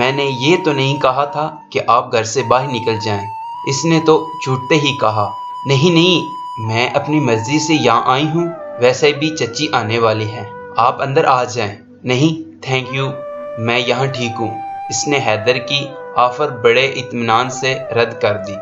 میں نے یہ تو نہیں کہا تھا کہ آپ گھر سے باہر نکل جائیں۔ اس نے تو چھوٹتے ہی کہا، نہیں نہیں، میں اپنی مرضی سے یہاں آئی ہوں، ویسے بھی چچی آنے والی ہیں، آپ اندر آ جائیں۔ نہیں تھینک یو، میں یہاں ٹھیک ہوں۔ اس نے حیدر کی آفر بڑے اطمینان سے رد کر دی۔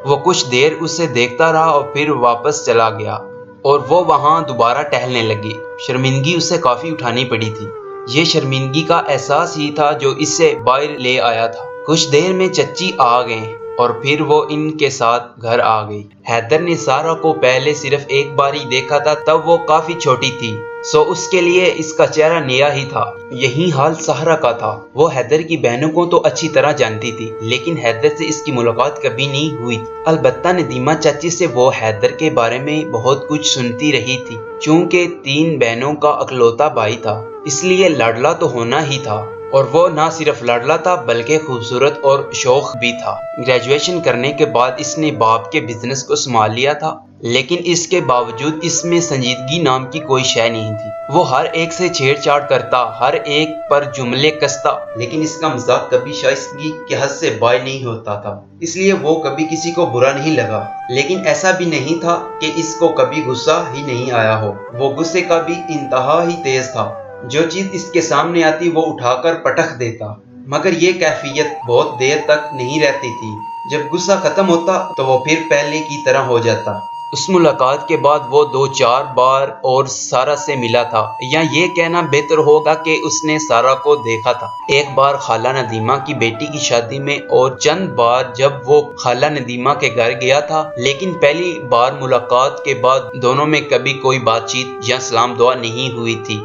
وہ کچھ دیر اسے دیکھتا رہا اور پھر واپس چلا گیا اور وہ وہاں دوبارہ ٹہلنے لگی۔ شرمندگی اسے کافی اٹھانی پڑی تھی۔ یہ شرمندگی کا احساس ہی تھا جو اسے باہر لے آیا تھا۔ کچھ دیر میں چچی آ گئیں اور پھر وہ ان کے ساتھ گھر آ گئی۔ حیدر نے سارہ کو پہلے صرف ایک بار ہی دیکھا تھا، تب وہ کافی چھوٹی تھی، سو اس کے لیے اس کا چہرہ نیا ہی تھا۔ یہی حال سحرا کا تھا۔ وہ حیدر کی بہنوں کو تو اچھی طرح جانتی تھی، لیکن حیدر سے اس کی ملاقات کبھی نہیں ہوئی تھی۔ البتہ ندیمہ چاچی سے وہ حیدر کے بارے میں بہت کچھ سنتی رہی تھی۔ چونکہ 3 بہنوں کا اکلوتا بھائی تھا، اس لیے لاڈلا تو ہونا ہی تھا، اور وہ نہ صرف لاڈلا تھا بلکہ خوبصورت اور شوخ بھی تھا۔ گریجویشن کرنے کے بعد اس نے باپ کے بزنس کو سنبھال لیا تھا، لیکن اس کے باوجود اس میں سنجیدگی نام کی کوئی شے نہیں تھی۔ وہ ہر ایک سے چھیڑ چھاڑ کرتا، ہر ایک پر جملے کستا، لیکن اس کا مزاق کبھی شائستگی کے حد سے باہر نہیں ہوتا تھا، اس لیے وہ کبھی کسی کو برا نہیں لگا۔ لیکن ایسا بھی نہیں تھا کہ اس کو کبھی غصہ ہی نہیں آیا ہو۔ وہ غصے کا بھی انتہا ہی تیز تھا۔ جو چیز اس کے سامنے آتی وہ اٹھا کر پٹخ دیتا، مگر یہ کیفیت بہت دیر تک نہیں رہتی تھی۔ جب غصہ ختم ہوتا تو وہ پھر پہلے کی طرح ہو جاتا۔ اس ملاقات کے بعد وہ 2-4 بار اور سارہ سے ملا تھا، یا یہ کہنا بہتر ہوگا کہ اس نے سارہ کو دیکھا تھا۔ ایک بار خالہ ندیمہ کی بیٹی کی شادی میں اور چند بار جب وہ خالہ ندیمہ کے گھر گیا تھا، لیکن پہلی بار ملاقات کے بعد دونوں میں کبھی کوئی بات چیت یا سلام دعا نہیں ہوئی تھی۔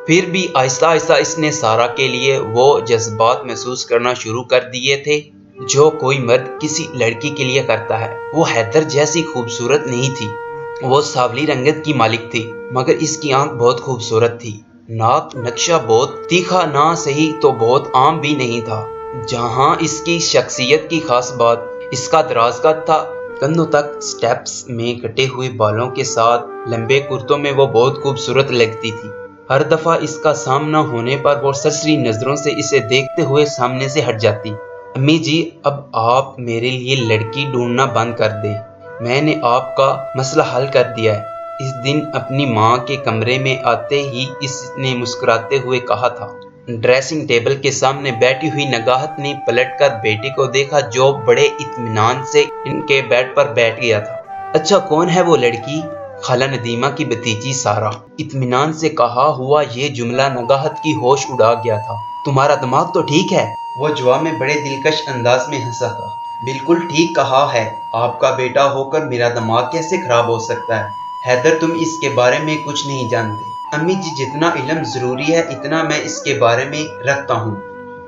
پھر بھی آہستہ آہستہ اس نے سارہ کے لیے وہ جذبات محسوس کرنا شروع کر دیے تھے جو کوئی مرد کسی لڑکی کے لیے کرتا ہے۔ وہ حیدر جیسی خوبصورت نہیں تھی، وہ سانولی رنگت کی مالک تھی، مگر اس کی آنکھ بہت خوبصورت تھی۔ ناک نقشہ بہت تیکھا نہ صحیح تو بہت عام بھی نہیں تھا۔ جہاں اس کی شخصیت کی خاص بات اس کا دراز قد تھا، کندھوں تک سٹیپس میں کٹے ہوئے بالوں کے ساتھ لمبے کرتوں میں وہ بہت خوبصورت لگتی تھی۔ ہر دفعہ اس کا سامنا ہونے پر وہ سرسری نظروں سے اسے دیکھتے ہوئے سامنے سے ہٹ جاتی۔ امی جی، اب آپ میرے لیے لڑکی ڈھونڈنا بند کر دیں، میں نے آپ کا مسئلہ حل کر دیا ہے۔ اس دن اپنی ماں کے کمرے میں آتے ہی اس نے مسکراتے ہوئے کہا تھا۔ ڈریسنگ ٹیبل کے سامنے بیٹھی ہوئی نگاہت نے پلٹ کر بیٹے کو دیکھا جو بڑے اطمینان سے ان کے بیڈ پر بیٹھ گیا تھا۔ اچھا کون ہے وہ لڑکی؟ خالہ ندیمہ کی بھتیجی سارہ۔ اطمینان سے کہا ہوا یہ جملہ نگاہت کی ہوش اڑا گیا تھا۔ تمہارا دماغ تو ٹھیک ہے؟ وہ جواب میں بڑے دلکش انداز میں ہنسا تھا۔ بالکل ٹھیک کہا ہے، آپ کا بیٹا ہو کر میرا دماغ کیسے خراب ہو سکتا ہے؟ حیدر تم اس کے بارے میں کچھ نہیں جانتے۔ امی جی، جتنا علم ضروری ہے اتنا میں اس کے بارے میں رکھتا ہوں۔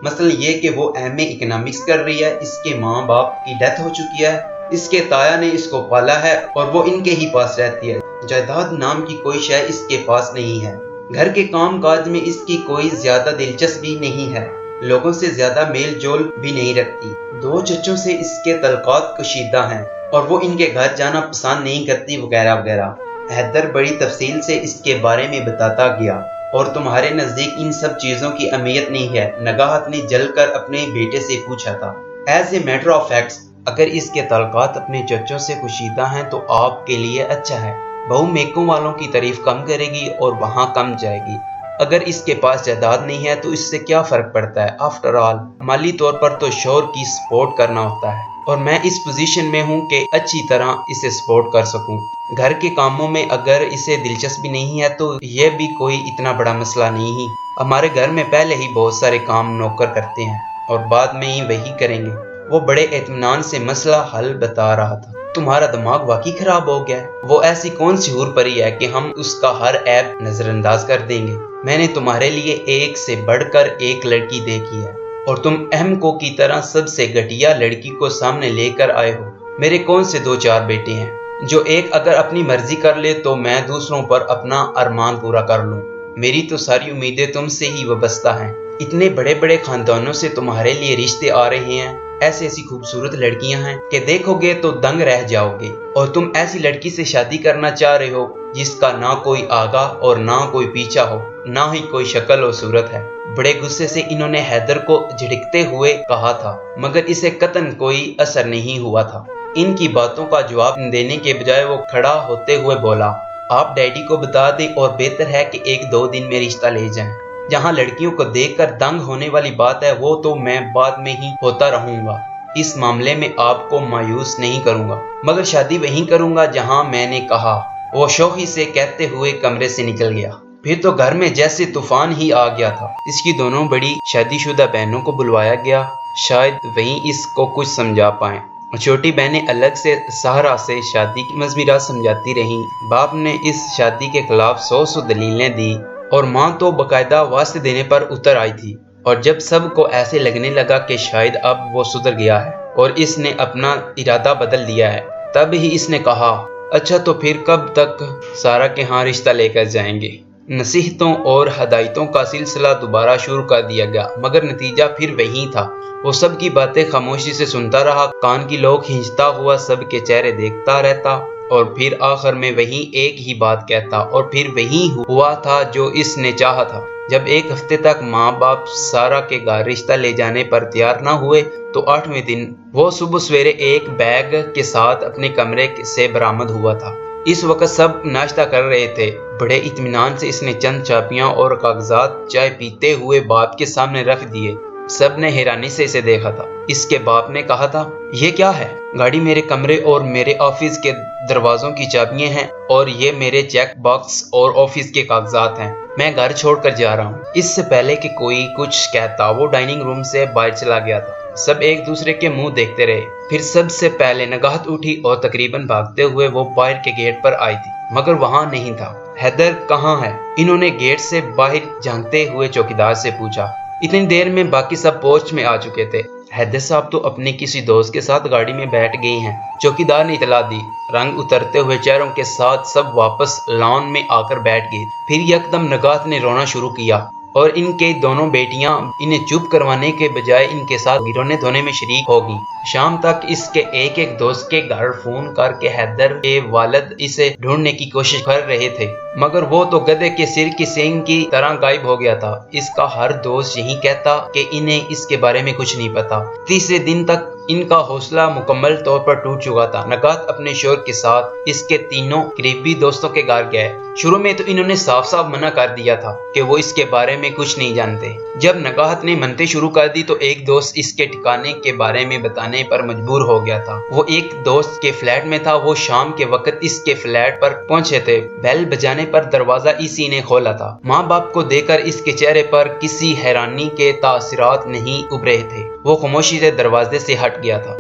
مثلا یہ کہ وہ ایم اے اکنامکس کر رہی ہے، اس کے ماں باپ کی ڈیتھ ہو چکی ہے، اس کے تایا نے اس کو پالا ہے اور وہ ان کے ہی پاس رہتی ہے۔ جائیداد نام کی کوئی شے اس کے پاس نہیں ہے۔ گھر کے کام کاج میں اس کی کوئی زیادہ دلچسپی نہیں ہے، لوگوں سے زیادہ میل جول بھی نہیں رکھتی۔ 2 چچوں سے اس کے تعلقات کشیدہ ہیں اور وہ ان کے گھر جانا پسند نہیں کرتی وغیرہ وغیرہ۔ حیدر بڑی تفصیل سے اس کے بارے میں بتاتا گیا۔ اور تمہارے نزدیک ان سب چیزوں کی اہمیت نہیں ہے؟ نگاہت نے جل کر اپنے بیٹے سے پوچھا تھا۔ As a matter of facts, اگر اس کے تعلقات اپنے چچوں سے کشیدہ ہیں تو آپ کے لیے اچھا ہے۔ بہو میکوں والوں کی تعریف کم کرے گی اور وہاں کم جائے گی۔ اگر اس کے پاس جائیداد نہیں ہے تو اس سے کیا فرق پڑتا ہے؟ آفٹر آل مالی طور پر تو شوہر کی سپورٹ کرنا ہوتا ہے، اور میں اس پوزیشن میں ہوں کہ اچھی طرح اسے سپورٹ کر سکوں۔ گھر کے کاموں میں اگر اسے دلچسپی نہیں ہے تو یہ بھی کوئی اتنا بڑا مسئلہ نہیں۔ ہمارے گھر میں پہلے ہی بہت سارے کام نوکر کرتے ہیں اور بعد میں ہی وہی کریں گے۔ وہ بڑے اطمینان سے مسئلہ حل بتا رہا تھا۔ تمہارا دماغ واقعی خراب ہو گیا ہے؟ وہ ایسی کون سی حور پری ہے کہ ہم اس کا ہر عیب نظر انداز کر دیں گے؟ میں نے تمہارے لیے ایک سے بڑھ کر ایک لڑکی دیکھی ہے اور تم اہم کو کی طرح سب سے گھٹیا لڑکی کو سامنے لے کر آئے ہو۔ میرے کون سے 2-4 بیٹے ہیں؟ جو ایک اگر اپنی مرضی کر لے تو میں دوسروں پر اپنا ارمان پورا کر لوں۔ میری تو ساری امیدیں تم سے ہی وابستہ ہیں۔ اتنے بڑے بڑے خاندانوں سے تمہارے لیے رشتے آ رہے ہیں، ایسی ایسی خوبصورت لڑکیاں ہیں کہ دیکھوگے تو دنگ رہ جاؤگے، اور تم ایسی لڑکی سے شادی کرنا چاہ رہے ہو جس کا نہ کوئی آگا اور نہ کوئی پیچھا ہو، نہ ہی کوئی شکل و صورت ہے۔ بڑے غصے سے انہوں نے حیدر کو جھڑکتے ہوئے کہا تھا، مگر اسے قطعاً کوئی اثر نہیں ہوا تھا۔ ان کی باتوں کا جواب دینے کے بجائے وہ کھڑا ہوتے ہوئے بولا، آپ ڈیڈی کو بتا دیں اور بہتر ہے کہ 1-2 دن میں رشتہ لے جائیں۔ جہاں لڑکیوں کو دیکھ کر دنگ ہونے والی بات ہے وہ تو میں بعد میں ہی ہوتا رہوں گا، اس معاملے میں آپ کو مایوس نہیں کروں گا، مگر شادی وہیں کروں گا جہاں میں نے کہا۔ وہ شوخی سے کہتے ہوئے کمرے سے نکل گیا۔ پھر تو گھر میں جیسے طوفان ہی آ گیا تھا۔ اس کی دونوں بڑی شادی شدہ بہنوں کو بلوایا گیا، شاید وہیں اس کو کچھ سمجھا پائیں۔ چھوٹی بہنیں الگ سے سہرا سے شادی کی مضمرات سمجھاتی رہیں۔ باپ نے اس شادی کے خلاف 100 دلیلیں دی اور ماں تو باقاعدہ واسطے دینے پر اتر آئی تھی، اور جب سب کو ایسے لگنے لگا کہ شاید اب وہ سدھر گیا ہے اور اس نے اپنا ارادہ بدل دیا ہے، تب ہی اس نے کہا، اچھا تو پھر کب تک سارا کے ہاں رشتہ لے کر جائیں گے؟ نصیحتوں اور ہدایتوں کا سلسلہ دوبارہ شروع کر دیا گیا، مگر نتیجہ پھر وہی تھا۔ وہ سب کی باتیں خاموشی سے سنتا رہا، کان کی لوگ کھینچتا ہوا سب کے چہرے دیکھتا رہتا، اور پھر آخر میں وہی ایک ہی بات کہتا، اور پھر وہی ہوا تھا جو اس نے چاہا تھا۔ جب 1 ہفتے تک ماں باپ سارا کے گھر رشتہ لے جانے پر تیار نہ ہوئے تو 8ویں دن وہ صبح سویرے ایک بیگ کے ساتھ اپنے کمرے سے برآمد ہوا تھا۔ اس وقت سب ناشتہ کر رہے تھے۔ بڑے اطمینان سے اس نے چند چابیاں اور کاغذات چائے پیتے ہوئے باپ کے سامنے رکھ دیے۔ سب نے حیرانی سے اسے دیکھا تھا۔ اس کے باپ نے کہا تھا، یہ کیا ہے؟ گاڑی میرے کمرے اور میرے آفس کے دروازوں کی چابیاں ہیں، اور یہ میرے چیک باکس اور آفس کے کاغذات ہیں۔ میں گھر چھوڑ کر جا رہا ہوں۔ اس سے پہلے کہ کوئی کچھ کہتا وہ ڈائننگ روم سے باہر چلا گیا تھا۔ سب ایک دوسرے کے منہ دیکھتے رہے۔ پھر سب سے پہلے نگہت اٹھی اور تقریباً بھاگتے ہوئے وہ باہر کے گیٹ پر آئی تھی، مگر وہاں نہیں تھا۔ حیدر کہاں ہے؟ انہوں نے گیٹ سے باہر جھانکتے ہوئے چوکیدار سے پوچھا۔ اتنی دیر میں باقی سب پوچھ میں آ چکے تھے۔ حیدر صاحب تو اپنے کسی دوست کے ساتھ گاڑی میں بیٹھ گئی ہیں، چوکیدار نے اطلاع دی۔ رنگ اترتے ہوئے چہروں کے ساتھ سب واپس لان میں آ کر بیٹھ گئے۔ پھر یکدم نگہت نے رونا شروع کیا، اور ان کے دونوں بیٹیاں انہیں چپ کروانے کے بجائے ان کے ساتھ رونے دھونے میں شریک ہو گئیں۔ شام تک اس کے ایک دوست کے گھر فون کر کے حیدر کے والد اسے ڈھونڈنے کی کوشش کر رہے تھے، مگر وہ تو گدھے کے سر کی سینگ کی طرح غائب ہو گیا تھا۔ اس کا ہر دوست یہی کہتا کہ انہیں اس کے بارے میں کچھ نہیں پتا۔ تیسرے دن تک ان کا حوصلہ مکمل طور پر ٹوٹ چکا تھا۔ نگہت اپنے شوہر کے ساتھ اس کے 3 قریبی دوستوں کے گھر گئے۔ شروع میں تو انہوں نے صاف صاف منع کر دیا تھا کہ وہ اس کے بارے میں کچھ نہیں جانتے۔ جب نگہت نے منتیں شروع کر دی تو ایک دوست اس کے ٹھکانے کے بارے میں بتانے پر مجبور ہو گیا تھا۔ وہ ایک دوست کے فلیٹ میں تھا۔ وہ شام کے وقت اس کے فلیٹ پر پہنچے تھے۔ بیل بجانے پر دروازہ اسی نے کھولا تھا۔ ماں باپ کو دیکھ کر اس کے چہرے پر کسی حیرانی کے تاثرات نہیں ابھرے تھے۔ وہ خاموشی سے دروازے سے ہٹ گیا تھا۔